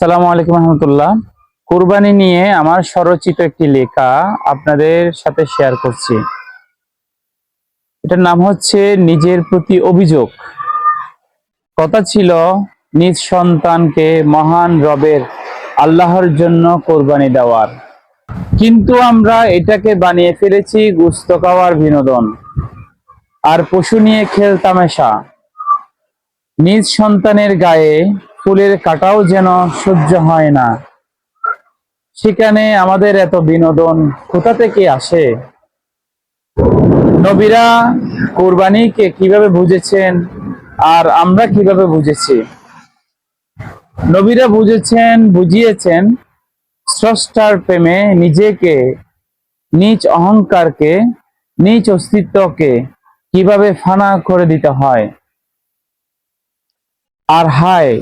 আসসালামু আলাইকুম রহমতুল্লাহ। কুরবানি নিয়ে আমার স্বরচিত একটি লেখা আপনাদের সাথে শেয়ার করছি। এটার নাম হচ্ছে নিজের প্রতি অভিযোগ। কথা ছিল নিজ সন্তানকে মহান রবের আল্লাহর জন্য কোরবানি দেওয়ার, কিন্তু আমরা এটাকে বানিয়ে ফেলেছি গোশত খাওয়ার বিনোদন আর পশু নিয়ে খেলতামেশা। নিজ সন্তানের গায়ে ফুলের কাঁটাও যেন সহ্য হয় না। সেখানে আমাদের এত বিনোদন কোথা থেকে আসে? নবীরা কোরবানিকে কিভাবে বুঝেছেন আর আমরা কিভাবে বুঝেছি? নবীরা বুঝিয়েছেন স্রষ্টার প্রেমে নিজেকে, নিজ অহংকারকে, নিজ অস্তিত্বকে কিভাবে ফানা করে দিতে হয়। আর হায়,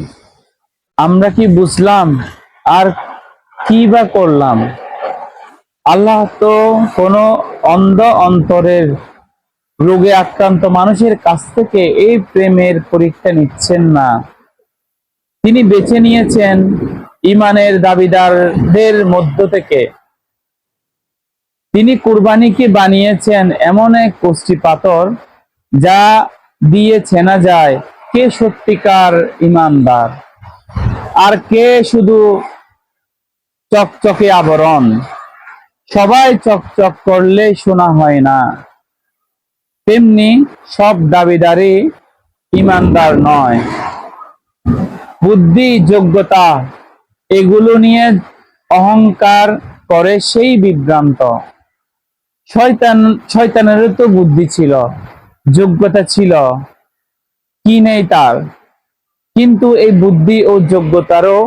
আমরা কি বুঝলাম আর কি বা করলাম? আল্লাহ তো কোনো অন্ধ অন্তরের রোগে আক্রান্ত মানুষের কাছ থেকে এই প্রেমের পরীক্ষা নিচ্ছেন না। তিনি বেছে নিয়েছেন ঈমানের দাবিদারদের মধ্য থেকে। তিনি কুরবানিকে বানিয়েছেন এমন এক কষ্টি পাথর যা দিয়ে চেনা যায় কে সত্যিকার ঈমানদার আর কে শুধু চকচকে আবরণ। সবাই চকচক করলে শোনা হয় না, তেমনি সব দাবিদারই ঈমানদার নয়। বুদ্ধি, যোগ্যতা এগুলো নিয়ে অহংকার করে সেই বিভ্রান্ত। শয়তানেরও তো বুদ্ধি ছিল, যোগ্যতা ছিল, কি নেই তার? কিন্তু এই বুদ্ধি ও যোগ্যতারও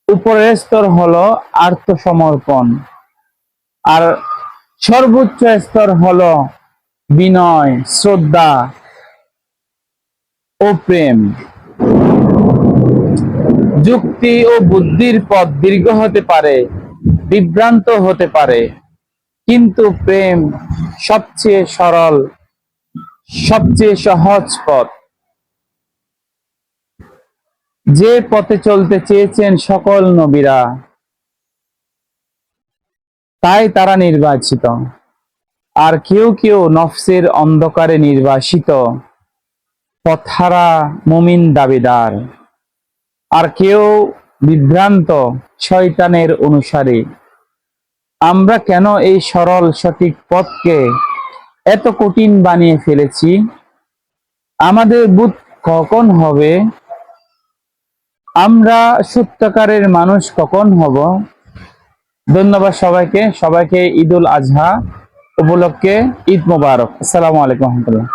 উপরের স্তর হলো আত্মসমর্পণ, আর সর্বোচ্চ স্তর হলো বিনয়, শ্রদ্ধা ও প্রেম। যুক্তি ও বুদ্ধির পথ দীর্ঘ হতে পারে, বিভ্রান্ত হতে পারে, কিন্তু প্রেম সবচেয়ে সরল, সবচেয়ে সহজ পথ। যে পথে চলতে চেয়েছেন সকল নবীরা, তাই তারা নির্বাচিত। আর কেউ কেউ নফসের অন্ধকারে নির্বাসিত পথহারা মুমিন দাবিদার, আর কেউ বিভ্রান্ত শয়তানের অনুসারী। আমরা কেন এই সরল সঠিক পথকে এত কঠিন বানিয়ে ফেলেছি? আমাদের বুঝ কখন হবে? আমরা সত্যকারের মানুষ কখন হব? ধন্যবাদ সবাইকে। ঈদুল আজহা উপলক্ষে ঈদ মোবারক। আসসালামু আলাইকুম রহমতুল্লাহ।